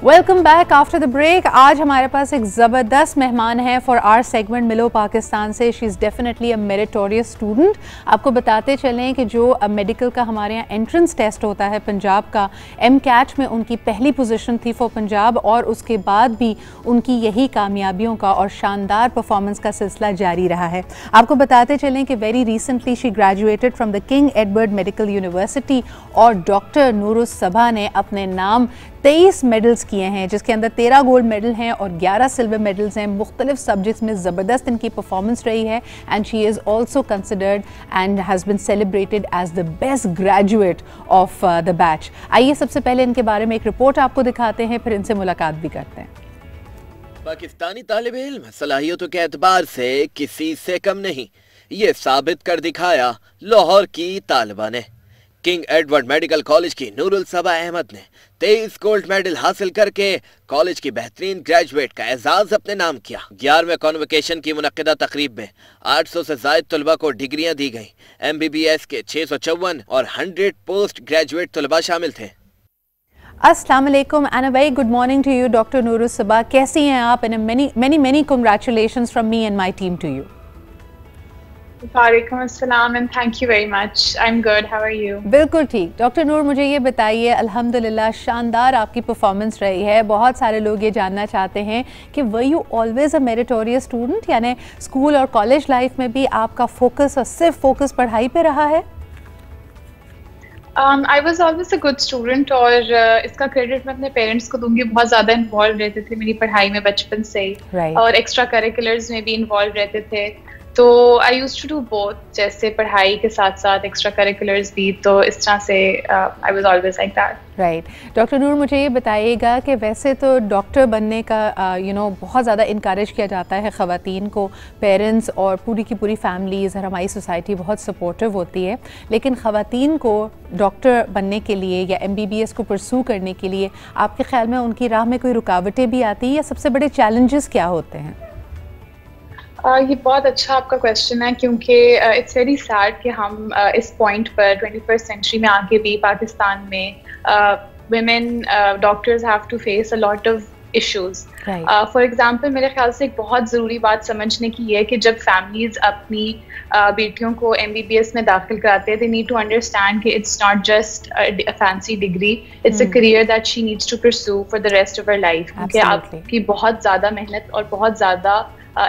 Welcome back after the break. आज हमारे पास एक ज़बरदस्त मेहमान है फॉर आवर सेगमेंट मिलो पाकिस्तान से। She is definitely a meritorious student. आपको बताते चलें कि जो मेडिकल का हमारे यहाँ एंट्रेंस टेस्ट होता है पंजाब का, MCAT में उनकी पहली पोजीशन थी फॉर पंजाब और उसके बाद भी उनकी यही कामयाबियों का और शानदार परफॉर्मेंस का सिलसिला जारी रहा है। आपको बताते चलें कि very recently she graduated from the king Edward medical university और डॉक्टर नूरुस सबा ने अपने नाम 23 मेडल्स किए हैं, जिसके अंदर 13 गोल्ड मेडल हैं और 11 सिल्वर मेडल्स हैं। मुख्तलिफ सब्जेक्ट्स में ज़बरदस्त इनकी परफॉर्मेंस रही है and she is also considered and has been celebrated as the best graduate of the batch. आइए सबसे पहले इनके बारे में एक रिपोर्ट आपको दिखाते हैं, फिर इनसे मुलाकात भी करते हैं। पाकिस्तानी तालिब इल्म सलाहियतों के एतबार से किसी से कम नहीं, ये साबित कर दिखाया लाहौर की तालिबा ने। किंग एडवर्ड मेडिकल कॉलेज की नूरुल सबा अहमद ने 23 गोल्ड मेडल हासिल करके कॉलेज की बेहतरीन ग्रेजुएट का एजाज अपने नाम किया। 11वें कॉन्वोकेशन की मुनक्किदा तकरीब में 800 से ज़ायद तलबा को डिग्रियां दी गईं। MBBS के 654 और 100 पोस्ट ग्रेजुएट तलबा शामिल थे। अस्सलाम वालेकुम and a very good morning to you doctor Noorus Saba. कैसी हैं आप? And many congratulations from me and my team to you. वालेकुम अस्सलाम and thank you very much. I'm good. How are you? बिल्कुल ठीक। डॉक्टर नूर, मुझे ये बताइए, अल्हम्दुलिल्लाह शानदार आपकी परफॉर्मेंस रही है। बहुत सारे लोग ये जानना चाहते हैं कि were you always a meritorious student, यानी स्कूल और कॉलेज लाइफ में भी आपका फोकस और सिर्फ फोकस पढ़ाई पे रहा है? I was always a good student और इसका क्रेडिट मैं अपने पेरेंट्स को दूंगी। बहुत ज़्यादा इन्वॉल्व रहते थे मेरी पढ़ाई में बचपन से ही और एक्स्ट्रा करिकुलर्स में भी इन्वॉल्व रहते थे। तो I used to do both, जैसे पढ़ाई के साथ साथ एक्स्ट्रा करिकुलर्स भी, तो इस तरह से I was always like that. Right. Doctor Noor, मुझे ये बताइएगा कि वैसे तो डॉक्टर बनने का बहुत ज़्यादा इनकरेज किया जाता है ख़वातीन को, पेरेंट्स और पूरी की पूरी फैमिलीज़ और हमारी सोसाइटी बहुत सपोर्टिव होती है, लेकिन ख़वातीन को डॉक्टर बनने के लिए या MBBS को परसू करने के लिए आपके ख्याल में उनकी राह में कोई रुकावटें भी आती हैं या सबसे बड़े चैलेंजेस क्या होते हैं? ये बहुत अच्छा आपका क्वेश्चन है, क्योंकि इट्स वेरी सैड कि हम इस पॉइंट पर 21st सेंचुरी में आके भी पाकिस्तान में women doctors have to face a lot of issues. For example मेरे ख्याल से एक बहुत ज़रूरी बात समझने की है कि जब फैमिलीज़ अपनी बेटियों को MBBS में दाखिल कराते हैं, they need to understand कि it's not just a fancy degree, it's a career that she needs to pursue for the rest of her life. क्योंकि आपकी बहुत ज़्यादा मेहनत और बहुत ज़्यादा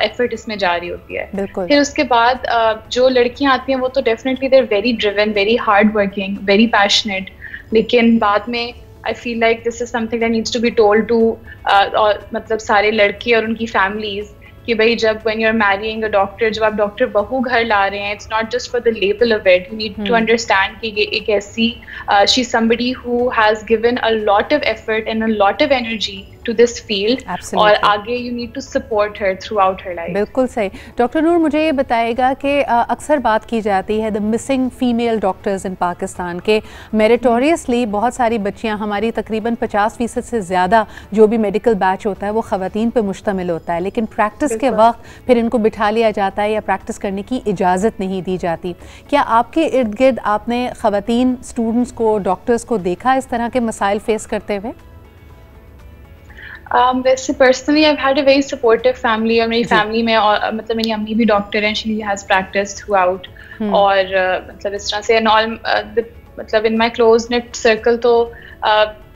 एफर्ट इसमें जारी होती है। फिर उसके बाद जो लड़कियां आती हैं वो तो definitely they are very driven, very hard working, very passionate, लेकिन बाद में I feel like this is something that needs to be told to मतलब सारे लड़के और उनकी फैमिलीज कि भाई जब when you are marrying a doctor, जब आप डॉक्टर बहू घर ला रहे हैं, it's not just for the label of it, you need to understand कि ये एक ऐसी she is somebody who has given a lot of effort and a lot of energy to this field और आगे you need to support her throughout her life. बिल्कुल सही। Doctor Noor, मुझे ये बताएगा कि अक्सर बात की जाती है द मिसिंग फीमेल डॉक्टर्स इन पाकिस्तान के। मेरिटोरियसली बहुत सारी बच्चियां, हमारी तकरीबन 50% से ज़्यादा जो भी मेडिकल बैच होता है वो ख़वातीन पे मुश्तमिल होता है, लेकिन प्रैक्टिस के वक्त फिर इनको बिठा लिया जाता है या प्रैक्टिस करने की इजाज़त नहीं दी जाती। क्या आपके इर्द गिर्द आपने ख़वातीन स्टूडेंट्स को, डॉक्टर्स को देखा इस तरह के मसाइल फेस करते हुए? वैसे personally I had a very supportive family और मेरी फैमिली में मतलब मेरी अम्मी भी डॉक्टर हैं, she has practice throughout और मतलब इस तरह से एंड ऑल मतलब in my close knit circle तो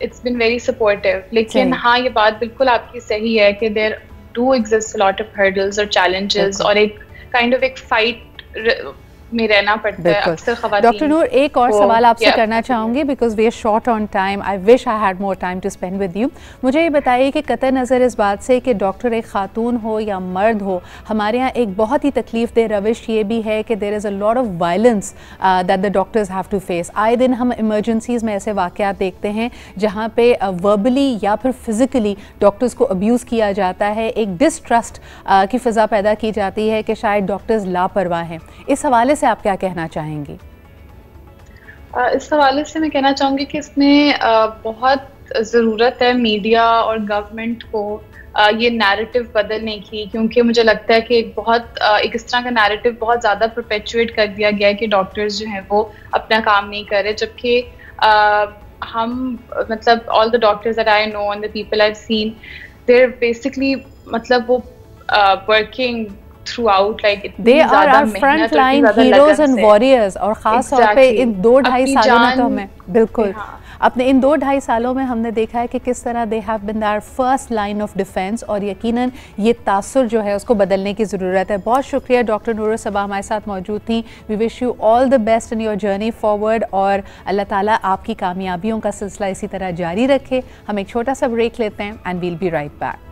इट्स बिन वेरी सपोर्टिव। लेकिन हाँ, ये बात बिल्कुल आपकी सही है कि there do exist a lot of hurdles और चैलेंजेस और एक काइंड ऑफ एक फाइट में रहना पड़ता है अक्सर ख़वातीन। डॉक्टर नूर, एक और सवाल आपसे करना चाहूँगी because we are short on time. I wish I had more time to spend with you. मुझे ये बताइए कि कतई नज़र इस बात से कि डॉक्टर एक खातून हो या मर्द हो, हमारे यहाँ एक बहुत ही तकलीफ दे रविश ये भी है कि there is a lot of violence that the doctors have to face. आए दिन हम इमरजेंसीज़ में ऐसे वाक़यात देखते हैं जहाँ पे वर्बली या फिर फिज़िकली डॉक्टर्स को अब्यूज़ किया जाता है, एक डिसट्रस्ट की फ़िज़ा पैदा की जाती है कि शायद डॉक्टर्स लापरवाह हैं। इस हवाले से आप क्या कहना चाहेंगी? इस हवाले से मैं कहना चाहूँगी कि इसमें बहुत ज़रूरत है मीडिया और गवर्नमेंट को ये नैरेटिव बदलने की, क्योंकि मुझे लगता है कि एक इस तरह का नैरेटिव बहुत ज़्यादा परपेचुएट कर दिया गया है कि डॉक्टर्स जो हैं वो अपना काम नहीं कर रहे, जबकि ہم مطلب all the doctors that I know and the people I've seen, they're basically مطلب وہ working throughout, like they are our front line heroes and warriors. اور خاص طور پہ ان 2-2.5 سالوں میں تو ہمیں بالکل اپنے ان 2-2.5 سالوں میں ہم نے دیکھا ہے کہ کس طرح they have been our first line of defense, اور یقیناً یہ تاثر جو ہے اس کو بدلنے کی ضرورت ہے. بہت شکریہ ڈاکٹر نور الصباح ہمارے ساتھ موجود تھیں. we wish you all the best in your journey forward, اور اللہ تعالیٰ آپ کی کامیابیوں کا سلسلہ اسی طرح جاری رکھے. ہم ایک چھوٹا سا بریک لیتے ہیں and we'll be right back.